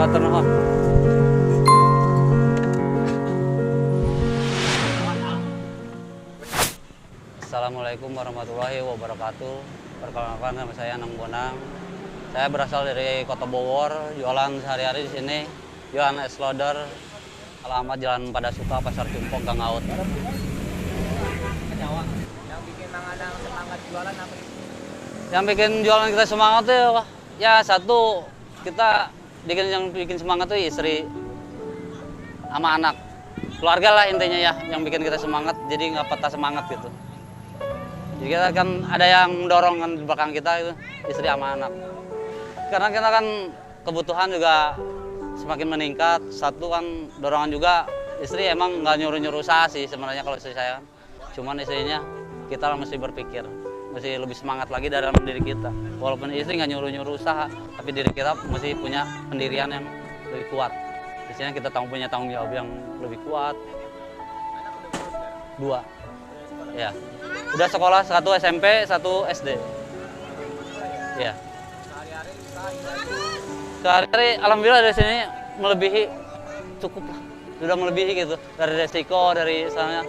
Atur nuhun. Assalamualaikum warahmatullahi wabarakatuh. Perkenalkan, nama saya Anang Bonang. Saya berasal dari Kota Bogor, jualan sehari-hari di sini. Jualan es loader. Alamat Jalan Padasuka, Pasar Cumpok, Gang Aut. Yang bikin Mang Anang semangat jualan apa itu? Yang bikin jualan kita semangat tuh ya satu, kita yang bikin semangat tuh istri sama anak. Keluarga lah intinya ya, yang bikin kita semangat, jadi nggak patah semangat gitu. Jadi kita kan ada yang mendorong kan di belakang kita itu, istri sama anak. Karena kita kan kebutuhan juga semakin meningkat. Satu kan dorongan juga, istri emang nggak nyuruh-nyuruh usaha sih sebenarnya kalau istri saya kan. Cuman istrinya kita mesti berpikir, mesti lebih semangat lagi dalam diri kita. Walaupun istri nggak nyuruh-nyuruh usaha, tapi diri kita mesti punya pendirian yang lebih kuat. Di sini kita punya tanggung jawab yang lebih kuat. Dua. Ya. Udah sekolah, satu SMP, satu SD. Ya. Sehari-hari alhamdulillah dari sini melebihi, cukup lah. Sudah melebihi gitu. Dari resiko, dari misalnya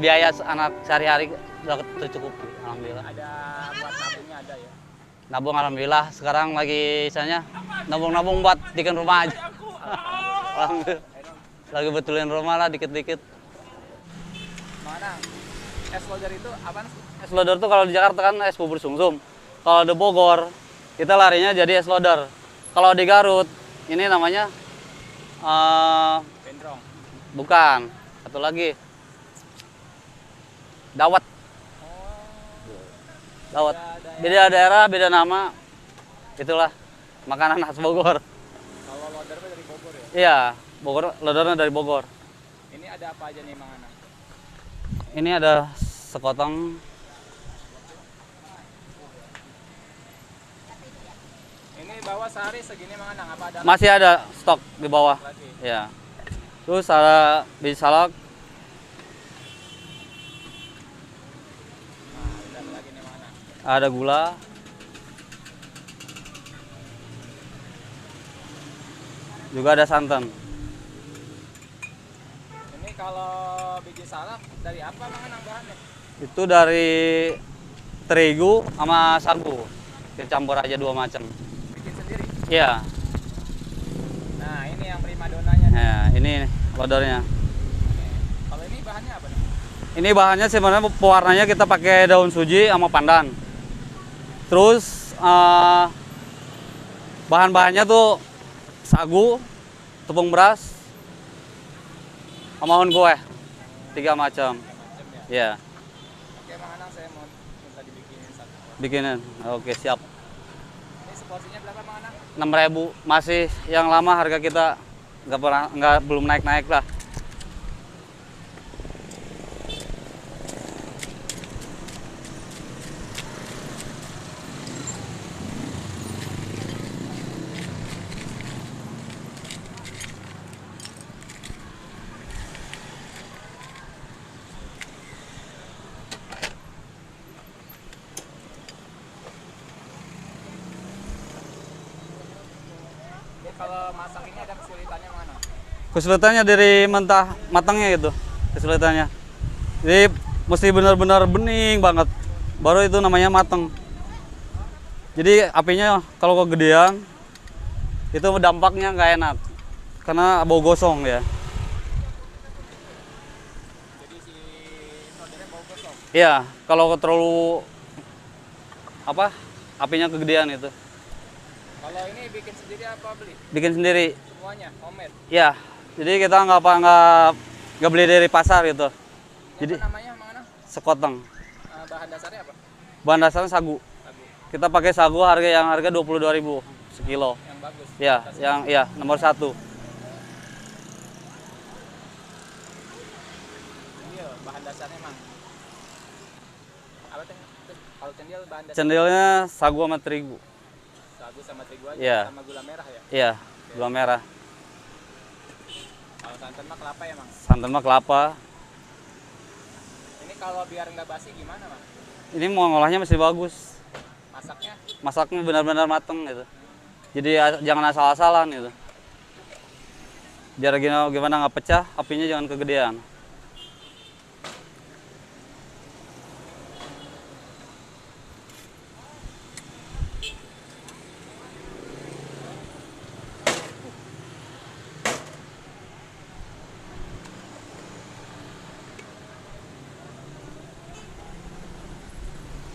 biaya anak sehari-hari sudah tercukupi. Alhamdulillah. Ada buat nabungnya ada ya? Nabung alhamdulillah. Sekarang lagi misalnya nabung-nabung buat bikin rumah aja. Alhamdulillah. Lagi betulin rumah lah dikit-dikit. Mana? Es loader itu apaan sih? Es loader tuh kalau di Jakarta kan es bubur sumsum. Kalau di Bogor, kita larinya jadi es loader. Kalau di Garut, ini namanya Bendrong. bukan. Satu lagi. Dawet. Dawet. Beda daerah, beda nama. Itulah makanan khas Bogor. Kalau loader dari Bogor ya? Iya, Bogor, loadernya dari Bogor. Ini ada apa aja nih Mang Anang? Ini ada sekotong. Ini bawa sehari segini Mang Anang apa ada? Masih ada stok di bawah. Lagi? Ya. Terus ada biji salak. Nah, ada lagi nih Mang Anang. Ada gula. Juga ada santan. Ini kalau biji salak dari apa Mang Anang bahannya? Itu dari terigu sama sagu. Dicampur aja dua macam. Bikin sendiri? Iya. Nah ini yang primadonanya nih. Nah, ini loadernya. Kalau ini bahannya apa nih? Ini bahannya sebenarnya pewarnanya kita pakai daun suji sama pandan. Terus bahan-bahannya tuh sagu, tepung beras, sama daun kue. 3 macam. Ya, Oke Mang Anang, saya mau minta dibikinin satu. bikinin. Oke, siap. Ini seporsinya berapa Mang Anang? 6.000. Masih yang lama harga kita belum naik-naik lah. Ini kalau masak ini ada kesulitannya Mang Anang? Kesulitannya dari mentah matangnya gitu. Kesulitannya. Jadi mesti benar-benar bening banget. Baru itu namanya mateng. Jadi apinya kalau kegedean itu dampaknya nggak enak. Karena bau gosong ya. Jadi si loadernya bau gosong. Iya, kalau terlalu apinya kegedean itu. Kalau ini bikin sendiri apa beli? Bikin sendiri. Semuanya homemade. Iya. Jadi kita nggak beli dari pasar gitu. Jadi Apa namanya Mang Anang? sekoteng. Bahan dasarnya apa? Bahan dasarnya sagu. Sagu. Kita pakai sagu harga 22.000 sekilo. Yang bagus. Ya, Kualitasnya. nomor 1. Cendil, bahan dasarnya Mang. Apa tuh? Kalau cendil bahan dasarnya Cendilnya sagu sama terigu. sagu sama terigu aja, Iya. sama gula merah ya. Iya, gula merah. Kalau santan mah kelapa ya Mang. Santan mah kelapa. Ini kalau biar nggak basi gimana Mang? Ini mau ngolahnya masih bagus. Masaknya? Masaknya benar-benar mateng gitu. Jadi jangan asal-asalan gitu. Biar gimana nggak pecah, apinya jangan kegedean.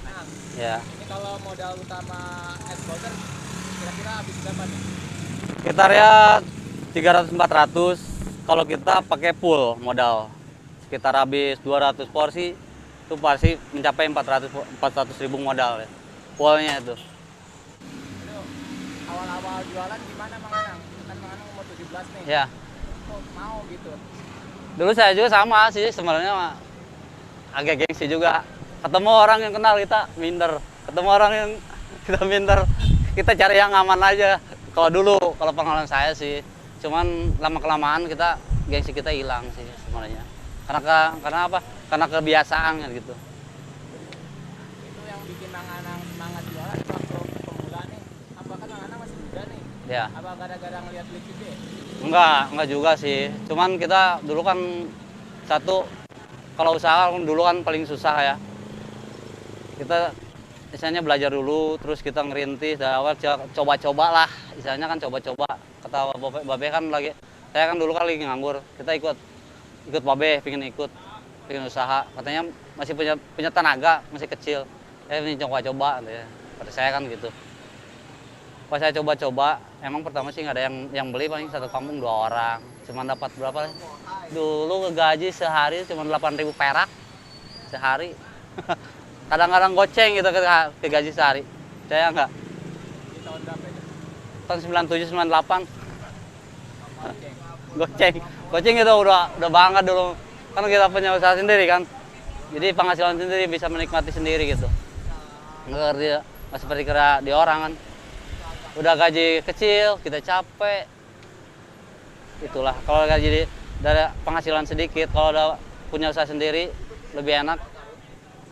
Nah, Ya, ini kalau modal utama es boulder kira-kira habis berapa nih? sekitar ya 300-400 kalau kita pakai full modal. Sekitar habis 200 porsi itu pasti mencapai 400 ribu modal ya. Fullnya itu. Itu awal-awal jualan gimana Mang Anang? Kan Mang Anang umur 17 nih. Ya, Kok mau gitu? dulu saya juga sama sih sebenarnya, agak gengsi juga. Ketemu orang yang kenal kita minder, ketemu orang yang kita minder, kita cari yang aman aja. Kalau dulu, kalau pengalaman saya sih, cuman lama kelamaan kita gengsi kita hilang sih sebenarnya. Karena apa? Karena kebiasaan kan gitu. Itu yang bikin Mang Anang semangat jualan waktu pemula nih. Apa kan Mang Anang masih muda nih? Ya, Apa gara-gara ngeliat Beli Gede? enggak juga sih. Cuman kita dulu kan satu, kalau usaha kan dulu kan paling susah ya. Kita misalnya belajar dulu, terus kita ngerintis dari awal, coba-coba lah, misalnya kan coba-coba. Kata babe kan lagi, saya kan dulu kali nganggur, kita ikut babe, pengen usaha, katanya masih punya tenaga, masih kecil, ini coba-coba, gitu ya. Pada saya kan gitu. Pas saya coba-coba, emang pertama sih nggak ada yang beli, paling satu kampung 2 orang, cuma dapat berapa? Dulu gaji sehari cuma 8.000 perak sehari. Kadang-kadang goceng gitu ke gaji sehari. Saya enggak. Di tahun berapa itu? Tahun 97 98 Goceng. goceng. Goceng itu udah banget dulu. Kan kita punya usaha sendiri kan. Jadi penghasilan sendiri, bisa menikmati sendiri gitu. Enggak ngerti ya, nggak seperti kira di orang kan. Udah gaji kecil, kita capek. Itulah kalau gaji dari penghasilan sedikit, kalau udah punya usaha sendiri lebih enak.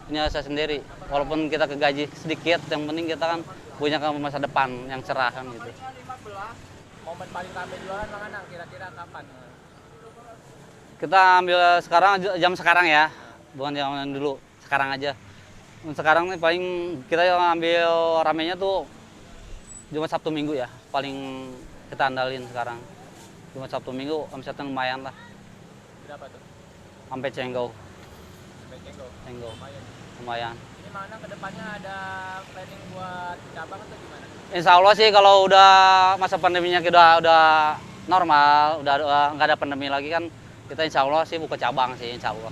Punya usaha sendiri, walaupun kita ke gaji sedikit, yang penting kita kan punya masa depan yang cerah kan gitu. Momen paling rame jualan Mang Anang kira-kira kapan? Kita ambil sekarang, jam sekarang ya, bukan zaman dulu, sekarang aja. Sekarang nih paling kita yang ambil ramenya tuh Jumat Sabtu Minggu ya, paling kita andalin sekarang. Jumat Sabtu Minggu omsetnya lumayan lah, Berapa tuh? sampai cenggol. Sampai Cenggo. Cenggol, Lumayan. lumayan. Ini Mang Anang kedepannya ada planning buat cabang atau gimana? Insya Allah sih kalau udah masa pandeminya kita udah normal, udah nggak ada pandemi lagi kan, kita insya Allah sih buka cabang sih, insya Allah.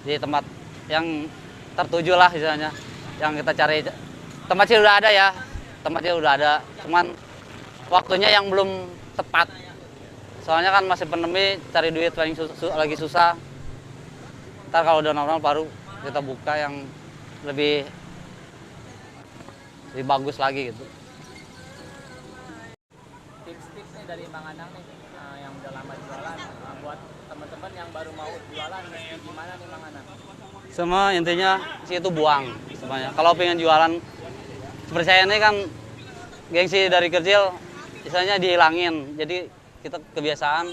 Di tempat yang tertuju lah istilahnya, yang kita cari. Tempatnya udah ada ya, tempatnya udah ada, cuman waktunya yang belum tepat. Soalnya kan masih pandemi, cari duit paling lagi susah. Ntar kalau udah normal baru kita buka yang lebih bagus lagi gitu. Tips-tips nih dari Mang Anang nih yang udah lama jualan buat teman-teman yang baru mau jualan mesti gimana nih Mang Anang? Semua intinya sih itu buang semuanya. Kalau pengen jualan seperti saya ini kan gengsi dari kecil, misalnya dihilangin. Jadi kita kebiasaan,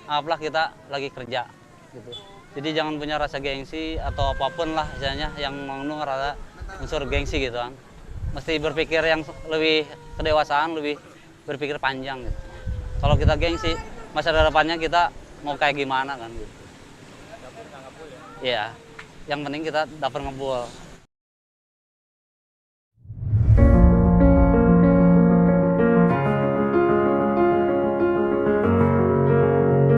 apalah kita lagi kerja gitu. Jadi jangan punya rasa gengsi atau apapun lah misalnya yang mengandung rasa unsur gengsi gitu kan. Mesti berpikir yang lebih kedewasaan, lebih berpikir panjang gitu. Kalau kita gengsi, masa depannya kita mau kayak gimana kan gitu. Dapur nggak ngebul ya? Iya, yang penting kita dapur ngebul.